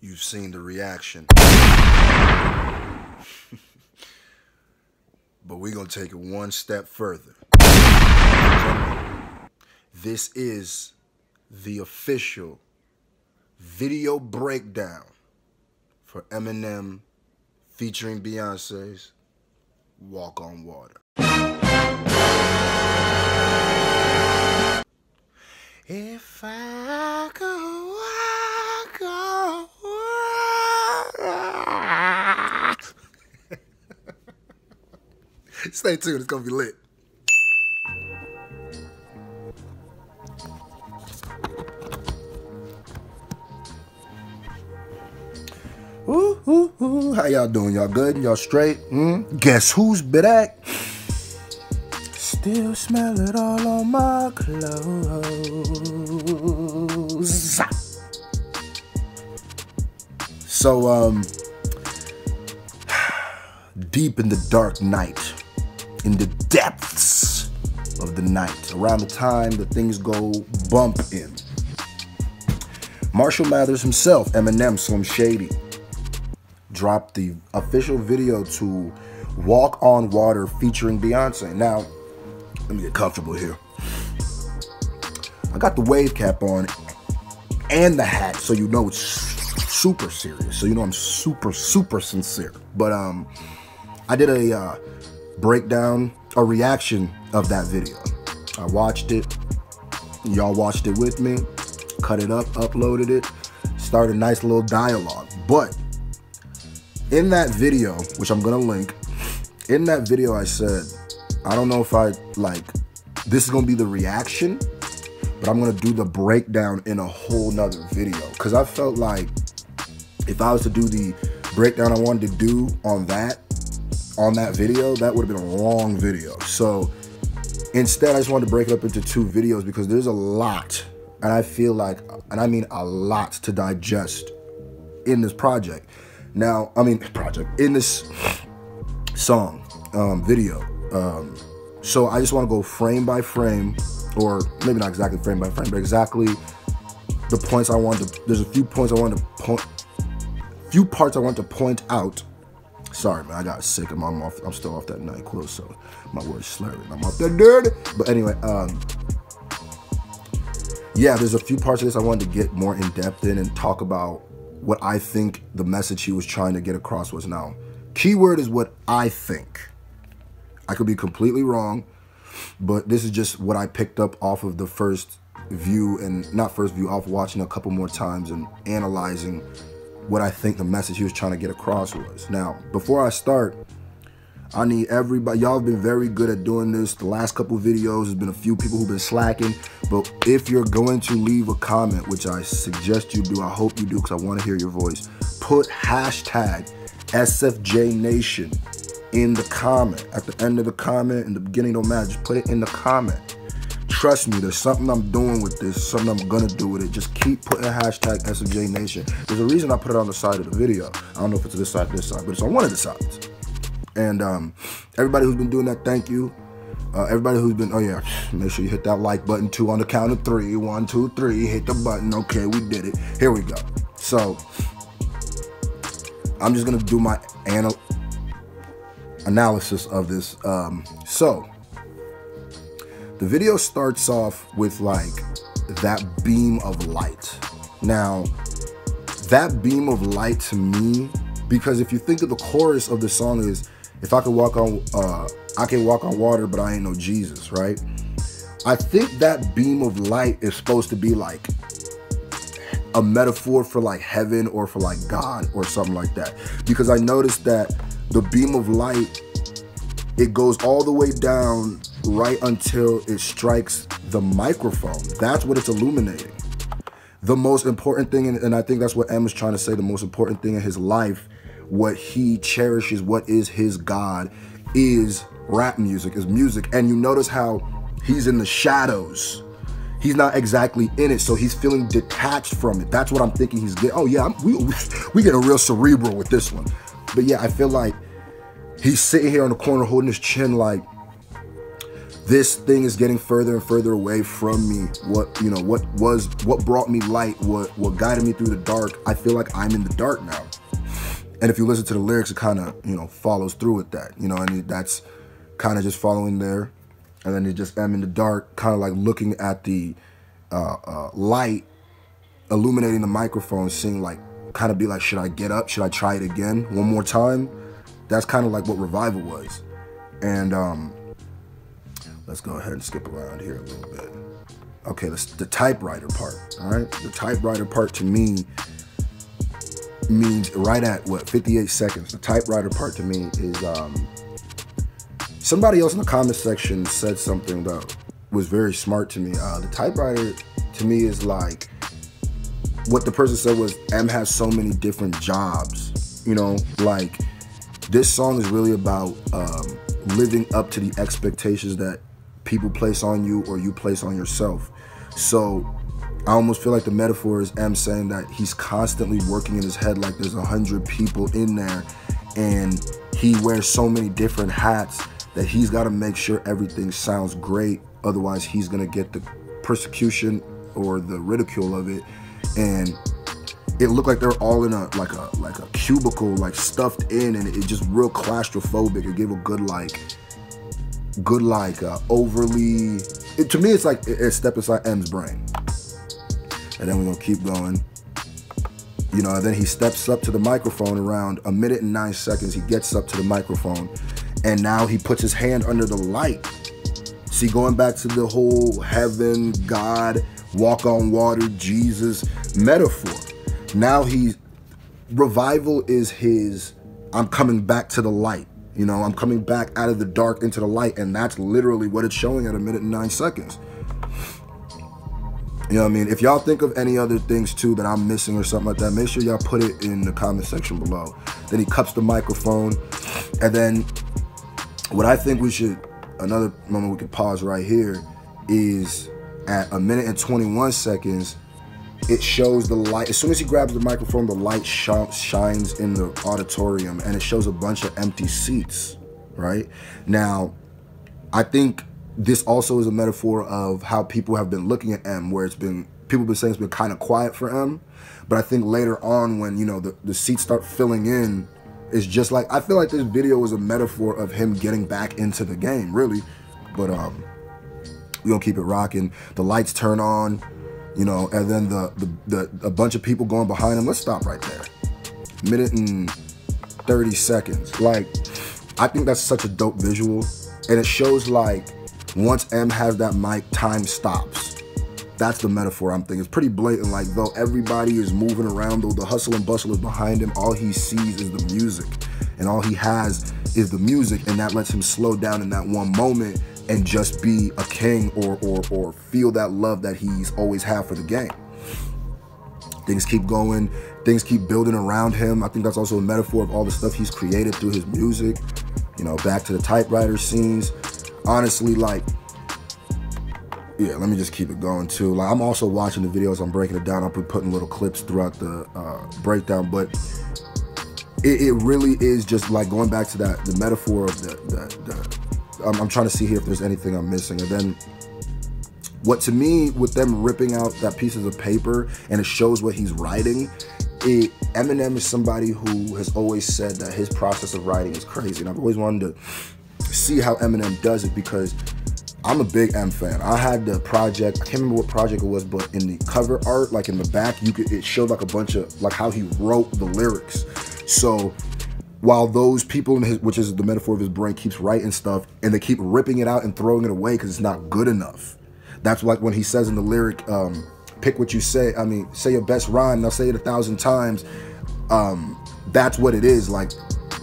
You've seen the reaction. But we're going to take it one step further. This is the official video breakdown for Eminem featuring Beyonce's Walk on Water. If I could walk on water. Stay tuned, it's gonna be lit. Ooh, ooh, ooh. How y'all doing? Y'all good? Y'all straight? Guess who's back? Still smell it all on my clothes. So, deep in the dark night, in the depths of the night, around the time that things go bump in, Marshall Mathers himself, Eminem, Slim Shady, dropped the official video to Walk on Water featuring Beyonce. Now, let me get comfortable here. I got the wave cap on and the hat, so you know it's super serious. So you know I'm super, super sincere. But I did a breakdown, a reaction of that video. I watched it. Y'all watched it with me. Cut it up, uploaded it. Started a nice little dialogue. But in that video, which I'm gonna link, in that video I said, I don't know if this is gonna be the reaction, but I'm gonna do the breakdown in a whole nother video. Cause I felt like if I was to do the breakdown I wanted to do on that video, that would have been a long video. So instead, I just wanted to break it up into two videos because there's a lot, and I feel like, and I mean a lot to digest in this project. Now, in this song, video. So I just want to go frame by frame, or maybe not exactly frame by frame, but exactly the points I want to, there's a few points I want to point, few parts I want to point out. Sorry, man, I got sick. I'm still off that NyQuil, so my word's slurring. I'm off that dirty. But anyway, yeah, there's a few parts of this I wanted to get more in depth in and talk about what I think the message he was trying to get across was. Now, keyword is what I think. I could be completely wrong, but this is just what I picked up off of the first view, and not first view, off watching a couple more times and analyzing what I think the message he was trying to get across was. Now, before I start, I need everybody, y'all have been very good at doing this. The last couple videos, there's been a few people who've been slacking, but if you're going to leave a comment, which I suggest you do, I hope you do because I want to hear your voice, put hashtag SFJNation in the comment. At the end of the comment, in the beginning, don't matter, just put it in the comment. Trust me, there's something I'm doing with this, something I'm gonna do with it. Just keep putting hashtag SFJNation. There's a reason I put it on the side of the video. I don't know if it's this side or this side, but it's on one of the sides. And everybody who's been doing that, thank you. Everybody who's been, oh yeah, make sure you hit that like button too on the count of 3. 1, 2, 3, hit the button. Okay, we did it. Here we go. So, I'm just gonna do my analysis of this. So, the video starts off with like that beam of light. Now, that beam of light to me, because if you think of the chorus of the song is, if I could walk on, I can walk on water, but I ain't no Jesus, right? I think that beam of light is supposed to be like a metaphor for like heaven or for like God or something like that. Because I noticed that the beam of light, it goes all the way down right until it strikes the microphone. That's what it's illuminating. The most important thing, and I think that's what M is trying to say, the most important thing in his life, what he cherishes, what is his God, is rap music, is music. And you notice how he's in the shadows. He's not exactly in it, so he's feeling detached from it. That's what I'm thinking he's getting. Oh yeah, we getting real cerebral with this one. But yeah, I feel like he's sitting here on the corner holding his chin like, this thing is getting further and further away from me. What brought me light, what guided me through the dark. I feel like I'm in the dark now. And if you listen to the lyrics, it kind of, follows through with that, and that's kind of just following there. And then it just, I'm in the dark, kind of like looking at the light illuminating the microphone, seeing like, kind of be like, should I get up? Should I try it again one more time? That's kind of like what Revival was. And let's go ahead and skip around here a little bit. Okay, the typewriter part, all right? The typewriter part to me means right at, 58 seconds. The typewriter part to me is, somebody else in the comment section said something that was very smart to me. The typewriter to me is like, what the person said was, M has so many different jobs, like this song is really about living up to the expectations that people place on you or you place on yourself. So I almost feel like the metaphor is M saying that he's constantly working in his head like there's 100 people in there, and he wears so many different hats that he's got to make sure everything sounds great. Otherwise, he's going to get the persecution or the ridicule of it. And it looked like they're all in a cubicle, like stuffed in, and it just real claustrophobic. It gave a good overly. To me, it's like it stepped inside M's brain. And then we're gonna keep going. And then he steps up to the microphone around 1 minute and 9 seconds. He gets up to the microphone, and now he puts his hand under the light. See, going back to the whole heaven, God, walk on water, Jesus metaphor. Now Revival is his, I'm coming back to the light. I'm coming back out of the dark into the light, and that's literally what it's showing at 1 minute and 9 seconds. You know what I mean? If y'all think of any other things too that I'm missing or something like that, make sure y'all put it in the comment section below. Then he cups the microphone, and then what I think we should, another moment we could pause right here, is at 1 minute and 21 seconds, it shows the light. As soon as he grabs the microphone, the light shines in the auditorium, and it shows a bunch of empty seats, right? Now, I think this also is a metaphor of how people have been looking at M, where people have been saying it's been kind of quiet for M. But I think later on when, the seats start filling in, it's just like, I feel like this video was a metaphor of him getting back into the game, really. But we're gonna keep it rocking. The lights turn on, and then a bunch of people going behind him. Let's stop right there. 1 minute and 30 seconds. Like, I think that's such a dope visual. And it shows like, once M has that mic, time stops. That's the metaphor I'm thinking. It's pretty blatant. Like, though everybody is moving around, though the hustle and bustle is behind him, all he sees is the music. And all he has is the music, and that lets him slow down in that one moment and just be a king or feel that love that he's always had for the game. Things keep going. Things keep building around him. I think that's also a metaphor of all the stuff he's created through his music. Back to the typewriter scenes. Honestly, like, yeah, let me just keep it going too. Like, I'm also watching the videos, I'm breaking it down, I'll be putting little clips throughout the breakdown, but it really is just like going back to the metaphor of I'm trying to see here if there's anything I'm missing. And then what to me, with them ripping out that pieces of paper and it shows what he's writing, Eminem is somebody who has always said that his process of writing is crazy, and I've always wanted to see how Eminem does it, because I'm a big M fan. I had the project, I can't remember what project it was, but in the cover art, like in the back, it showed like a bunch of, like how he wrote the lyrics. So while those people in his, which is the metaphor of his brain, keeps writing stuff and they keep ripping it out and throwing it away because it's not good enough. That's like when he says in the lyric, pick what you say, say your best rhyme, and I'll say it 1,000 times. That's what it is. Like,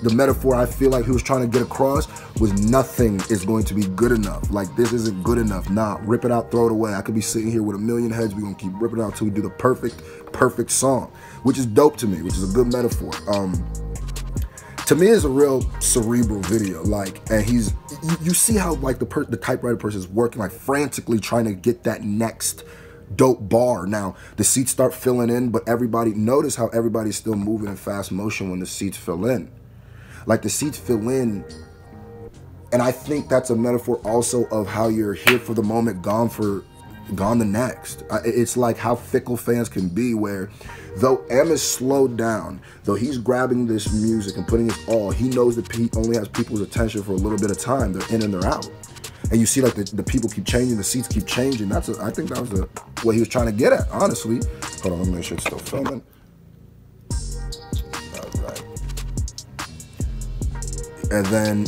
the metaphor I feel like he was trying to get across was nothing is going to be good enough. Like, this isn't good enough. Nah, rip it out, throw it away. I could be sitting here with a million heads. We're going to keep ripping it out until we do the perfect song, which is dope to me, which is a good metaphor. To me, it's a real cerebral video. Like, and you see how like the typewriter person is working like frantically trying to get that next dope bar. Now the seats start filling in, but notice how everybody's still moving in fast motion when the seats fill in. Like, the seats fill in And I think that's a metaphor also of how you're here for the moment, gone the next. It's like how fickle fans can be, where though M is slowed down, though he's grabbing this music and putting his all, he knows that he only has people's attention for a little bit of time. They're in and they're out. And you see like the people keep changing, the seats keep changing. I think that was what he was trying to get at, honestly. Hold on, let me make sure it's still filming. All right. And then,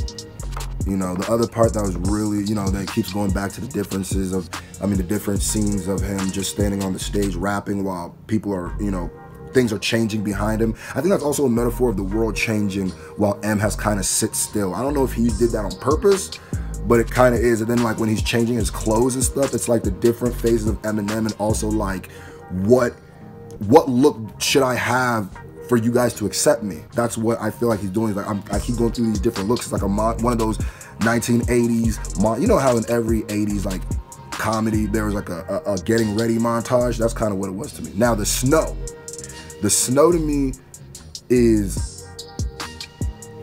you know, the other part that was really, you know, that keeps going back to the differences of, the different scenes of him just standing on the stage rapping while people are, you know, things are changing behind him. I think that's also a metaphor of the world changing while M has kind of sit still. I don't know if he did that on purpose, but it kind of is. And then like when he's changing his clothes and stuff, it's like the different phases of Eminem, and also like what look should I have for you guys to accept me? That's what I feel like he's doing. Like I keep going through these different looks. It's like one of those 1980s, you know how in every 80s like comedy there was like a getting ready montage. That's kind of what it was to me. Now the snow to me is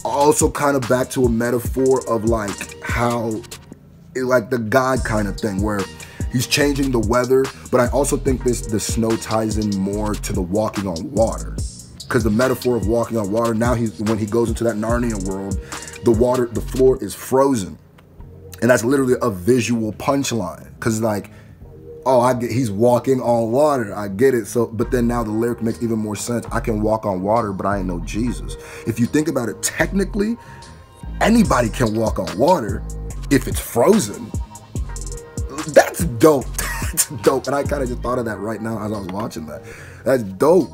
also kind of back to a metaphor of like how like the God kind of thing, where he's changing the weather. But I also think the snow ties in more to the walking on water, because the metaphor of walking on water, now when he goes into that Narnia world, the floor is frozen. And that's literally a visual punchline, because like, oh, he's walking on water. I get it. So, but then now the lyric makes even more sense. I can walk on water, but I ain't no Jesus. If you think about it, technically, anybody can walk on water if it's frozen. That's dope. That's dope. And I kind of just thought of that right now as I was watching that. That's dope.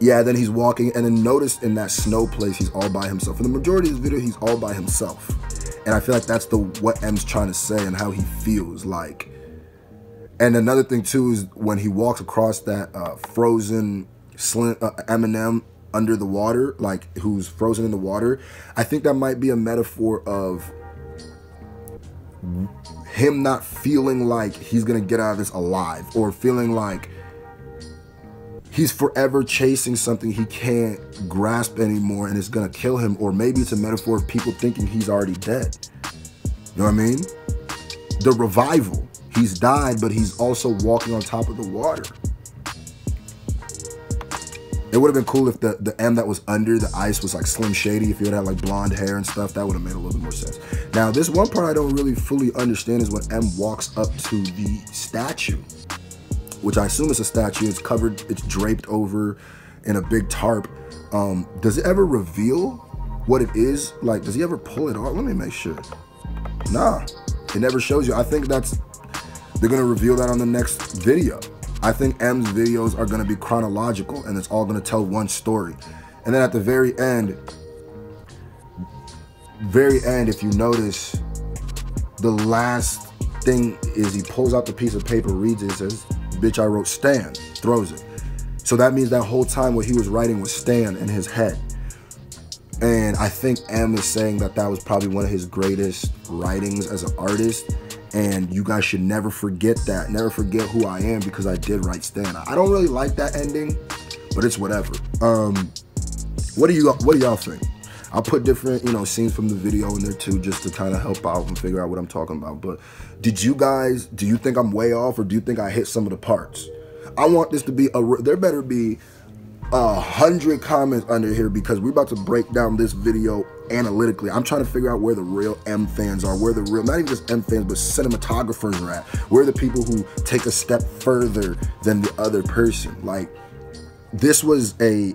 Yeah, then he's walking, and then notice in that snow place, he's all by himself. For the majority of this video, he's all by himself. And I feel like that's what M's trying to say and how he feels like. And another thing too is when he walks across that frozen Eminem under the water, like who's frozen in the water, I think that might be a metaphor of him not feeling like he's gonna get out of this alive, or feeling like he's forever chasing something he can't grasp anymore and it's gonna kill him. Or maybe it's a metaphor of people thinking he's already dead. You know what I mean? The revival. He's died, but he's also walking on top of the water. It would have been cool if the M that was under the ice was like Slim Shady. If he would have like blonde hair and stuff, that would have made a little bit more sense. Now, this one part I don't really fully understand is when M walks up to the statue, which I assume is a statue. It's covered, it's draped over in a big tarp. Does it ever reveal what it is? Like, does he ever pull it off? Let me make sure. Nah, it never shows you. I think they're gonna reveal that on the next video. I think M's videos are gonna be chronological, and it's all gonna tell one story. And then at the very end, if you notice, the last thing is he pulls out the piece of paper, reads it, says, "Bitch, I wrote Stan," throws it. So that means that whole time what he was writing was Stan in his head. And I think M is saying that was probably one of his greatest writings as an artist. And you guys should never forget that. Never forget who I am, because I did write Stan. I don't really like that ending, but it's whatever. What do y'all think? I'll put different, scenes from the video in there too, just to kind of help out and figure out what I'm talking about. But do you think I'm way off, or do you think I hit some of the parts? I want this to be there better be 100 comments under here, because we're about to break down this video analytically. I'm trying to figure out where the real M fans are, where the real, not even just M fans, but cinematographers are at. Where are the people who take a step further than the other person? Like, this was a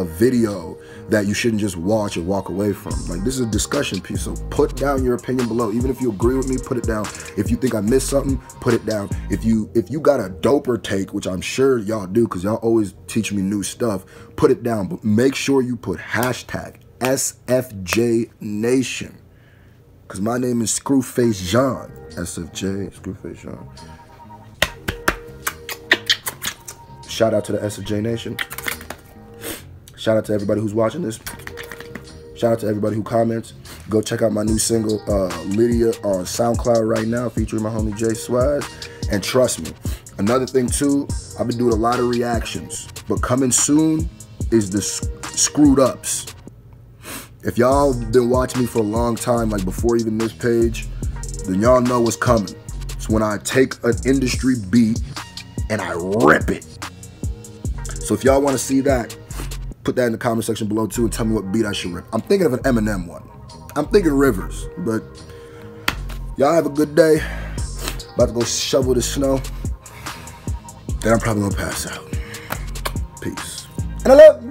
video that you shouldn't just watch or walk away from. Like, this is a discussion piece, so put down your opinion below. Even if you agree with me, put it down. If you think I missed something, put it down. If you got a doper take, which I'm sure y'all do, because y'all always teach me new stuff, put it down. But make sure you put hashtag SFJ Nation, because my name is Screwface John. SFJ, Screwface John. Shout out to the SFJ Nation. Shout out to everybody who's watching this. Shout out to everybody who comments. Go check out my new single, Lydia, on SoundCloud right now, featuring my homie Jay Swaz. And trust me, another thing too, I've been doing a lot of reactions, but coming soon is the Screwed Ups. If y'all been watching me for a long time, like before even this page, then y'all know what's coming. It's when I take an industry beat and I rip it. So if y'all want to see that, put that in the comment section below too and tell me what beat I should rip. I'm thinking of an Eminem one. I'm thinking Rivers, but y'all have a good day. About to go shovel the snow. Then I'm probably gonna pass out. Peace. And I love you.